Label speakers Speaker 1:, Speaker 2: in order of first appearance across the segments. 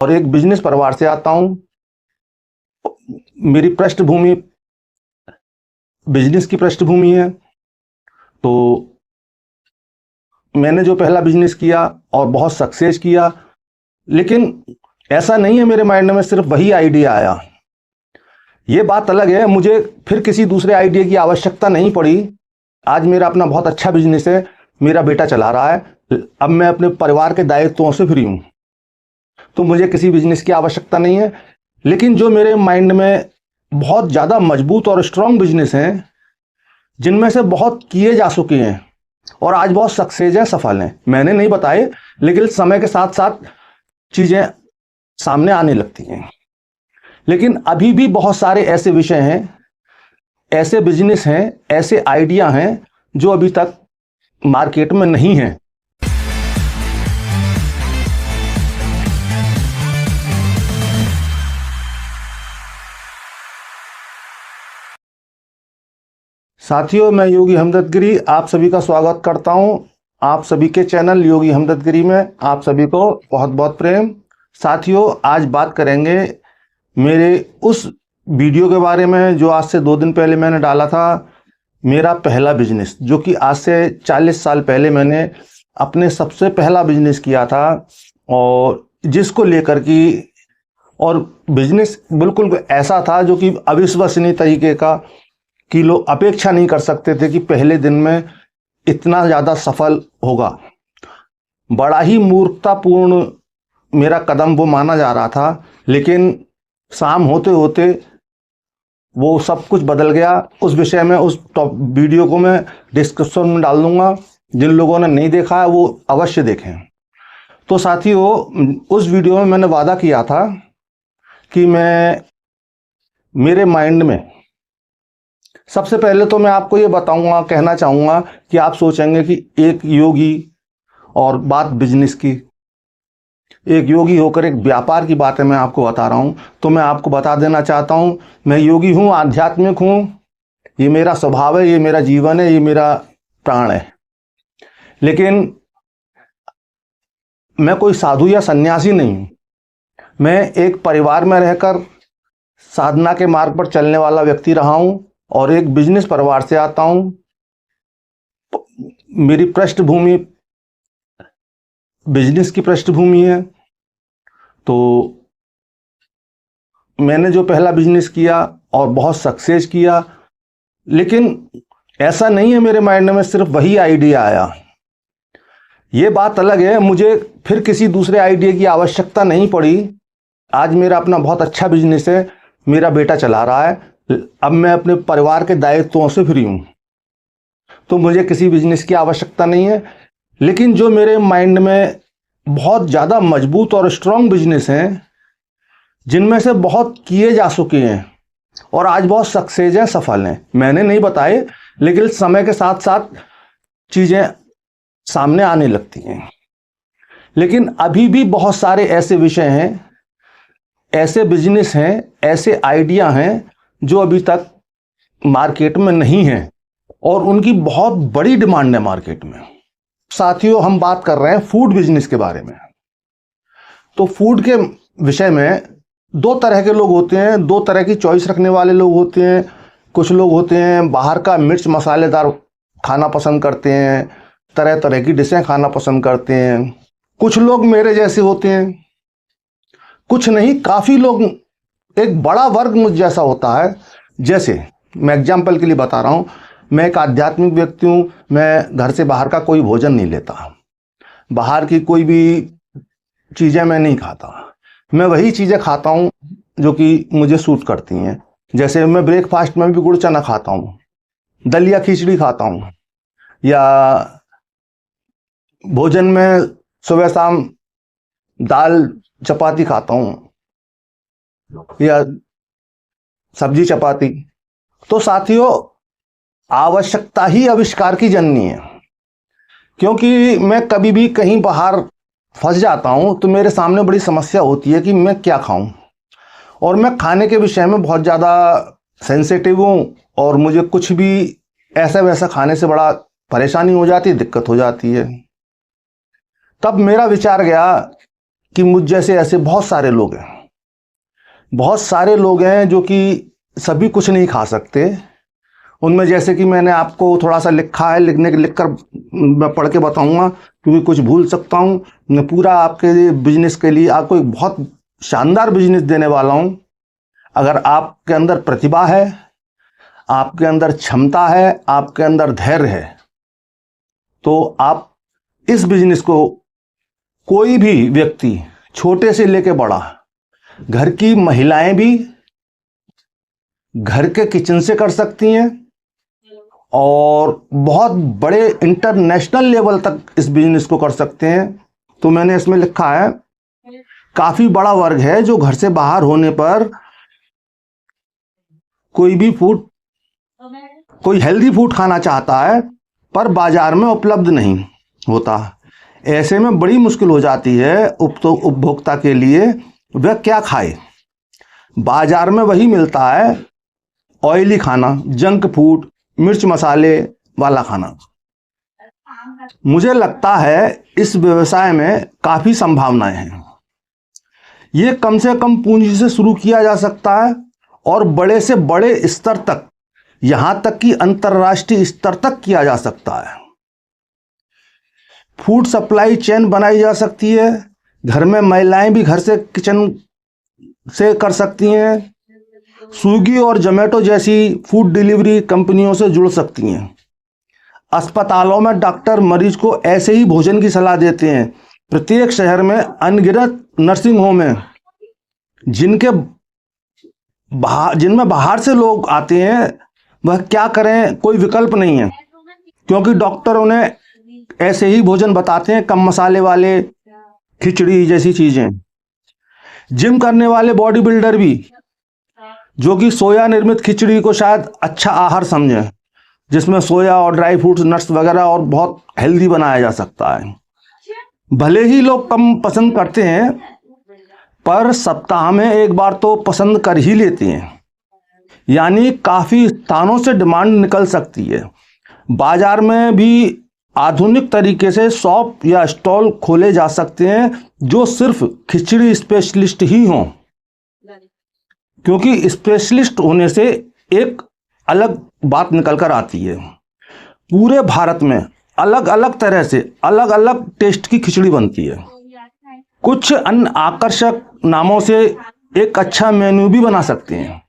Speaker 1: और एक बिजनेस परिवार से आता हूं। मेरी पृष्ठभूमि बिजनेस की पृष्ठभूमि है। तो मैंने जो पहला बिजनेस किया और बहुत सक्सेस किया, लेकिन ऐसा नहीं है मेरे माइंड में सिर्फ वही आइडिया आया। ये बात अलग है, मुझे फिर किसी दूसरे आइडिया की आवश्यकता नहीं पड़ी। आज मेरा अपना बहुत अच्छा बिजनेस है, मेरा बेटा चला रहा है। अब मैं अपने परिवार के दायित्वों से फ्री हूं, तो मुझे किसी बिजनेस की आवश्यकता नहीं है। लेकिन जो मेरे माइंड में बहुत ज़्यादा मजबूत और स्ट्रांग बिजनेस हैं, जिनमें से बहुत किए जा चुके हैं और आज बहुत सक्सेस हैं, सफल हैं, मैंने नहीं बताए, लेकिन समय के साथ साथ चीज़ें सामने आने लगती हैं। लेकिन अभी भी बहुत सारे ऐसे विषय हैं, ऐसे बिजनेस हैं, ऐसे आइडिया हैं जो अभी तक मार्केट में नहीं हैं। साथियों, मैं योगी हमदर्द गिरी आप सभी का स्वागत करता हूं। आप सभी के चैनल योगी हमदर्द गिरी में आप सभी को बहुत बहुत प्रेम। साथियों, आज बात करेंगे मेरे उस वीडियो के बारे में जो आज से 2 दिन पहले मैंने डाला था। मेरा पहला बिजनेस, जो कि आज से 40 साल पहले मैंने अपने सबसे पहला बिजनेस किया था, और जिसको लेकर कि और बिजनेस बिल्कुल ऐसा था जो कि अविश्वसनीय तरीके का, कि लोग अपेक्षा नहीं कर सकते थे कि पहले दिन में इतना ज़्यादा सफल होगा। बड़ा ही मूर्खतापूर्ण मेरा कदम वो माना जा रहा था, लेकिन शाम होते होते वो सब कुछ बदल गया। उस विषय में उस वीडियो को मैं डिस्क्रिप्शन में डाल दूंगा, जिन लोगों ने नहीं देखा है वो अवश्य देखें। तो साथियों, उस वीडियो में मैंने वादा किया था कि मेरे माइंड में सबसे पहले तो मैं आपको ये बताऊंगा, कहना चाहूँगा कि आप सोचेंगे कि एक योगी और बात बिजनेस की, एक योगी होकर एक व्यापार की बातें मैं आपको बता रहा हूँ। तो मैं आपको बता देना चाहता हूँ, मैं योगी हूँ, आध्यात्मिक हूँ। ये मेरा स्वभाव है, ये मेरा जीवन है, ये मेरा प्राण है। लेकिन मैं कोई साधु या सन्यासी नहीं हूँ। मैं एक परिवार में रहकर साधना के मार्ग पर चलने वाला व्यक्ति रहा हूँ और एक बिजनेस परिवार से आता हूँ। मेरी पृष्ठभूमि बिजनेस की पृष्ठभूमि है। तो मैंने जो पहला बिजनेस किया और बहुत सक्सेस किया, लेकिन ऐसा नहीं है मेरे माइंड में सिर्फ वही आइडिया आया। ये बात अलग है, मुझे फिर किसी दूसरे आइडिया की आवश्यकता नहीं पड़ी। आज मेरा अपना बहुत अच्छा बिजनेस है, मेरा बेटा चला रहा है। अब मैं अपने परिवार के दायित्वों से फ्री हूं, तो मुझे किसी बिजनेस की आवश्यकता नहीं है। लेकिन जो मेरे माइंड में बहुत ज़्यादा मजबूत और स्ट्रांग बिजनेस हैं, जिनमें से बहुत किए जा चुके हैं और आज बहुत सक्सेस हैं, सफल हैं, मैंने नहीं बताए, लेकिन समय के साथ साथ चीज़ें सामने आने लगती हैं। लेकिन अभी भी बहुत सारे ऐसे विषय हैं, ऐसे बिजनेस हैं, ऐसे आइडिया हैं जो अभी तक मार्केट में नहीं हैं और उनकी बहुत बड़ी डिमांड है मार्केट में। साथियों, हम बात कर रहे हैं फूड बिजनेस के बारे में। तो फूड के विषय में 2 तरह के लोग होते हैं, 2 तरह की चॉइस रखने वाले लोग होते हैं। कुछ लोग होते हैं बाहर का मिर्च मसालेदार खाना पसंद करते हैं, तरह तरह की डिशें खाना पसंद करते हैं। कुछ लोग मेरे जैसे होते हैं, कुछ नहीं, काफ़ी लोग, एक बड़ा वर्ग मुझ जैसा होता है। जैसे मैं एग्जाम्पल के लिए बता रहा हूँ, मैं एक आध्यात्मिक व्यक्ति हूँ। मैं घर से बाहर का कोई भोजन नहीं लेता, बाहर की कोई भी चीज़ें मैं नहीं खाता। मैं वही चीज़ें खाता हूँ जो कि मुझे सूट करती हैं। जैसे मैं ब्रेकफास्ट में भी गुड़ चना खाता हूँ, दलिया खिचड़ी खाता हूँ, या भोजन में सुबह शाम दाल चपाती खाता हूँ, या सब्जी चपाती। तो साथियों, आवश्यकता ही आविष्कार की जननी है। क्योंकि मैं कभी भी कहीं बाहर फंस जाता हूँ तो मेरे सामने बड़ी समस्या होती है कि मैं क्या खाऊं, और मैं खाने के विषय में बहुत ज़्यादा सेंसिटिव हूँ, और मुझे कुछ भी ऐसा वैसा खाने से बड़ा परेशानी हो जाती है, दिक्कत हो जाती है। तब मेरा विचार गया कि मुझ जैसे ऐसे बहुत सारे लोग हैं, बहुत सारे लोग हैं जो कि सभी कुछ नहीं खा सकते। उनमें जैसे कि मैंने आपको थोड़ा सा लिखा है, लिखकर मैं पढ़ के बताऊंगा क्योंकि कुछ भूल सकता हूं। मैं पूरा आपके बिजनेस के लिए आपको एक बहुत शानदार बिजनेस देने वाला हूं। अगर आपके अंदर प्रतिभा है, आपके अंदर क्षमता है, आपके अंदर धैर्य है, तो आप इस बिजनेस को कोई भी व्यक्ति, छोटे से लेके बड़ा, घर की महिलाएं भी घर के किचन से कर सकती हैं और बहुत बड़े इंटरनेशनल लेवल तक इस बिजनेस को कर सकते हैं। तो मैंने इसमें लिखा है, काफी बड़ा वर्ग है जो घर से बाहर होने पर कोई भी फूड, कोई हेल्दी फूड खाना चाहता है पर बाजार में उपलब्ध नहीं होता। ऐसे में बड़ी मुश्किल हो जाती है उपभोक्ता के लिए, वह क्या खाए। बाजार में वही मिलता है, ऑयली खाना, जंक फूड, मिर्च मसाले वाला खाना। मुझे लगता है इस व्यवसाय में काफी संभावनाएं हैं। ये कम से कम पूंजी से शुरू किया जा सकता है और बड़े से बड़े स्तर तक, यहां तक कि अंतरराष्ट्रीय स्तर तक किया जा सकता है। फूड सप्लाई चेन बनाई जा सकती है। घर में महिलाएं भी घर से किचन से कर सकती हैं। स्विगी और जोमेटो जैसी फूड डिलीवरी कंपनियों से जुड़ सकती हैं। अस्पतालों में डॉक्टर मरीज को ऐसे ही भोजन की सलाह देते हैं। प्रत्येक शहर में अनगिनत नर्सिंग होम हैं जिनमें बाहर से लोग आते हैं। वह क्या करें, कोई विकल्प नहीं है क्योंकि डॉक्टर उन्हें ऐसे ही भोजन बताते हैं, कम मसाले वाले, खिचड़ी जैसी चीजें। जिम करने वाले बॉडी बिल्डर भी, जो कि सोया निर्मित खिचड़ी को शायद अच्छा आहार समझें, जिसमें सोया और ड्राई फ्रूट्स, नट्स वगैरह और बहुत हेल्दी बनाया जा सकता है। भले ही लोग कम पसंद करते हैं पर सप्ताह में एक बार तो पसंद कर ही लेते हैं, यानी काफी स्थानों से डिमांड निकल सकती है। बाजार में भी आधुनिक तरीके से शॉप या स्टॉल खोले जा सकते हैं जो सिर्फ खिचड़ी स्पेशलिस्ट ही हों, क्योंकि स्पेशलिस्ट होने से एक अलग बात निकल कर आती है। पूरे भारत में अलग अलग तरह से अलग अलग टेस्ट की खिचड़ी बनती है। कुछ अन्य आकर्षक नामों से एक अच्छा मेन्यू भी बना सकते हैं।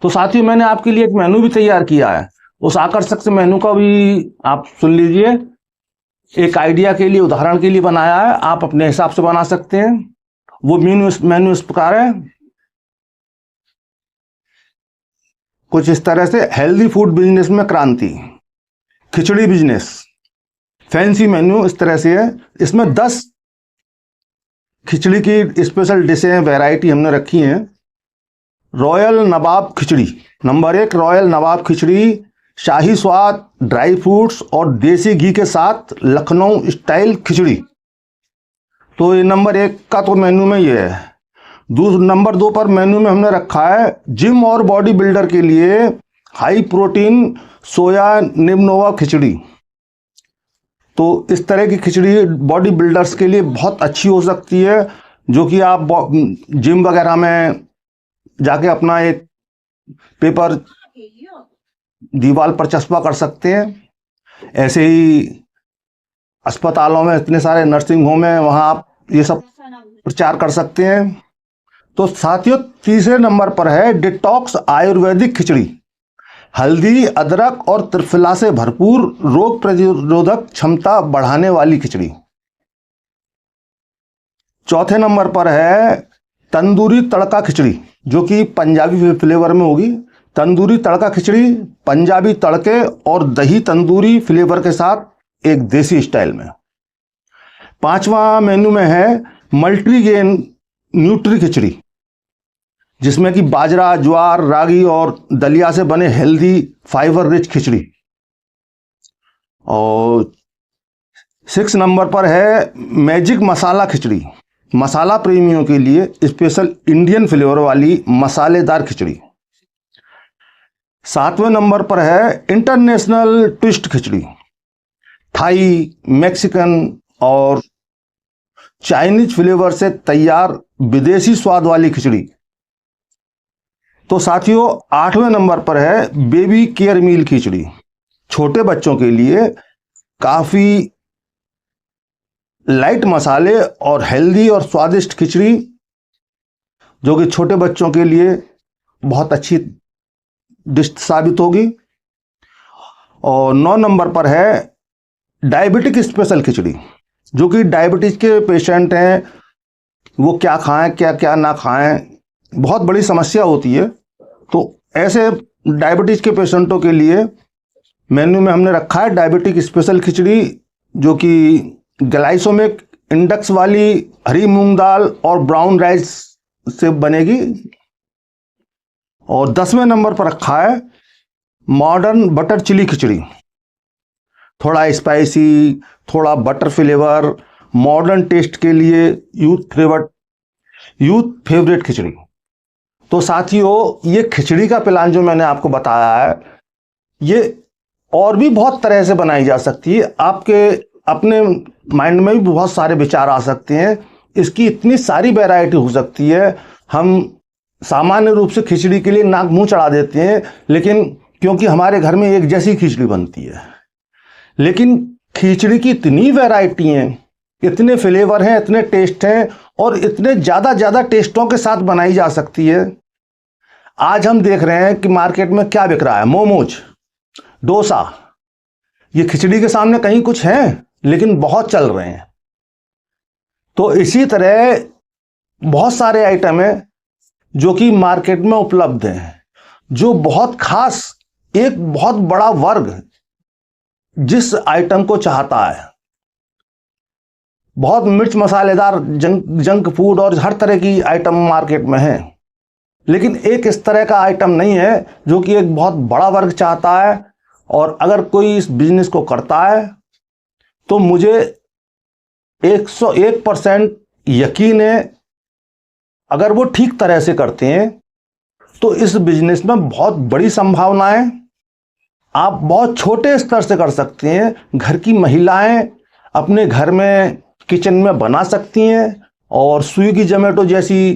Speaker 1: तो साथियों, मैंने आपके लिए एक मेन्यू भी तैयार किया है। उस आकर्षक से मेन्यू का भी आप सुन लीजिए। एक आइडिया के लिए, उदाहरण के लिए बनाया है, आप अपने हिसाब से बना सकते हैं। वो मेन्यू इस प्रकार है, कुछ इस तरह से। हेल्दी फूड बिजनेस में क्रांति, खिचड़ी बिजनेस, फैंसी मेन्यू इस तरह से है। इसमें 10 खिचड़ी की स्पेशल डिशें, वैरायटी हमने रखी हैं। रॉयल नवाब खिचड़ी, नंबर 1 रॉयल नवाब खिचड़ी, शाही स्वाद, ड्राई फ्रूट्स और देसी घी के साथ लखनऊ स्टाइल खिचड़ी। तो ये नंबर 1 का तो मेन्यू में ये है। नंबर 2 पर मेन्यू में हमने रखा है जिम और बॉडी बिल्डर के लिए हाई प्रोटीन सोया निमनोवा खिचड़ी। तो इस तरह की खिचड़ी बॉडी बिल्डर्स के लिए बहुत अच्छी हो सकती है, जो कि आप जिम वगैरह में जाके अपना एक पेपर दीवार पर चस्पा कर सकते हैं। ऐसे ही अस्पतालों में इतने सारे नर्सिंग होम हैं, वहाँ आप ये सब प्रचार कर सकते हैं। तो साथियों, तीसरे नंबर पर है डिटॉक्स आयुर्वेदिक खिचड़ी, हल्दी, अदरक और त्रिफला से भरपूर रोग प्रतिरोधक क्षमता बढ़ाने वाली खिचड़ी। चौथे नंबर पर है तंदूरी तड़का खिचड़ी, जो कि पंजाबी फ्लेवर में होगी। तंदूरी तड़का खिचड़ी पंजाबी तड़के और दही तंदूरी फ्लेवर के साथ एक देसी स्टाइल में। पांचवा मेन्यू में है मल्टीग्रेन न्यूट्री खिचड़ी, जिसमें कि बाजरा, ज्वार, रागी और दलिया से बने हेल्दी फाइबर रिच खिचड़ी। और 6 नंबर पर है मैजिक मसाला खिचड़ी, मसाला प्रेमियों के लिए स्पेशल इंडियन फ्लेवर वाली मसालेदार खिचड़ी। 7वें नंबर पर है इंटरनेशनल ट्विस्ट खिचड़ी, थाई, मैक्सिकन और चाइनीज फ्लेवर से तैयार विदेशी स्वाद वाली खिचड़ी। तो साथियों 8वें नंबर पर है बेबी केयर मील खिचड़ी। छोटे बच्चों के लिए काफी लाइट मसाले और हेल्दी और स्वादिष्ट खिचड़ी, जो कि छोटे बच्चों के लिए बहुत अच्छी डिश साबित होगी। और 9 नंबर पर है डायबिटिक स्पेशल खिचड़ी, जो कि डायबिटीज के पेशेंट हैं, वो क्या खाएं क्या क्या ना खाएं, बहुत बड़ी समस्या होती है। तो ऐसे डायबिटीज के पेशेंटों के लिए मेन्यू में हमने रखा है डायबिटिक स्पेशल खिचड़ी, जो कि ग्लाइसेमिक इंडेक्स वाली हरी मूंग दाल और ब्राउन राइस से बनेगी। और 10वें नंबर पर रखा है मॉडर्न बटर चिली खिचड़ी। थोड़ा स्पाइसी, थोड़ा बटर फ्लेवर, मॉडर्न टेस्ट के लिए यूथ फेवरेट खिचड़ी। तो साथियों ये खिचड़ी का प्लान जो मैंने आपको बताया है, ये और भी बहुत तरह से बनाई जा सकती है। आपके अपने माइंड में भी बहुत सारे विचार आ सकते हैं, इसकी इतनी सारी वैरायटी हो सकती है। हम सामान्य रूप से खिचड़ी के लिए नाक मुंह चढ़ा देते हैं, लेकिन क्योंकि हमारे घर में एक जैसी खिचड़ी बनती है, लेकिन खिचड़ी की इतनी वैरायटी हैं, इतने फ्लेवर हैं, इतने टेस्ट हैं, और इतने ज़्यादा टेस्टों के साथ बनाई जा सकती है। आज हम देख रहे हैं कि मार्केट में क्या बिक रहा है, मोमोज, डोसा, ये खिचड़ी के सामने कहीं कुछ हैं, लेकिन बहुत चल रहे हैं। तो इसी तरह बहुत सारे आइटम हैं जो कि मार्केट में उपलब्ध हैं, जो बहुत खास एक बहुत बड़ा वर्ग जिस आइटम को चाहता है। बहुत मिर्च मसालेदार जंक फूड और हर तरह की आइटम मार्केट में है, लेकिन एक इस तरह का आइटम नहीं है जो कि एक बहुत बड़ा वर्ग चाहता है। और अगर कोई इस बिजनेस को करता है तो मुझे 101% यकीन है, अगर वो ठीक तरह से करते हैं तो इस बिजनेस में बहुत बड़ी संभावनाएं। आप बहुत छोटे स्तर से कर सकते हैं, घर की महिलाएं अपने घर में किचन में बना सकती हैं और स्विगी जोमेटो जैसी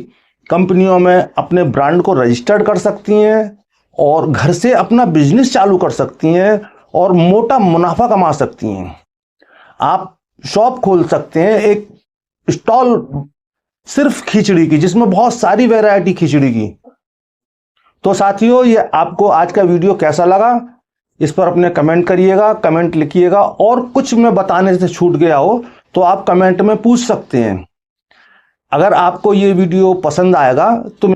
Speaker 1: कंपनियों में अपने ब्रांड को रजिस्टर्ड कर सकती हैं और घर से अपना बिजनेस चालू कर सकती हैं और मोटा मुनाफा कमा सकती हैं। आप शॉप खोल सकते हैं, एक स्टॉल सिर्फ खिचड़ी की, जिसमें बहुत सारी वैरायटी खिचड़ी की। तो साथियों ये आपको आज का वीडियो कैसा लगा, इस पर अपने कमेंट करिएगा, कमेंट लिखिएगा, और कुछ मैं बताने से छूट गया हो तो आप कमेंट में पूछ सकते हैं। अगर आपको ये वीडियो पसंद आएगा तो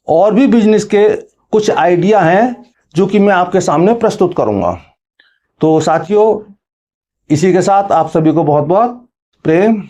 Speaker 1: और भी बिजनेस के कुछ आइडिया हैं जो कि मैं आपके सामने प्रस्तुत करूंगा। तो साथियों इसी के साथ आप सभी को बहुत बहुत प्रेम।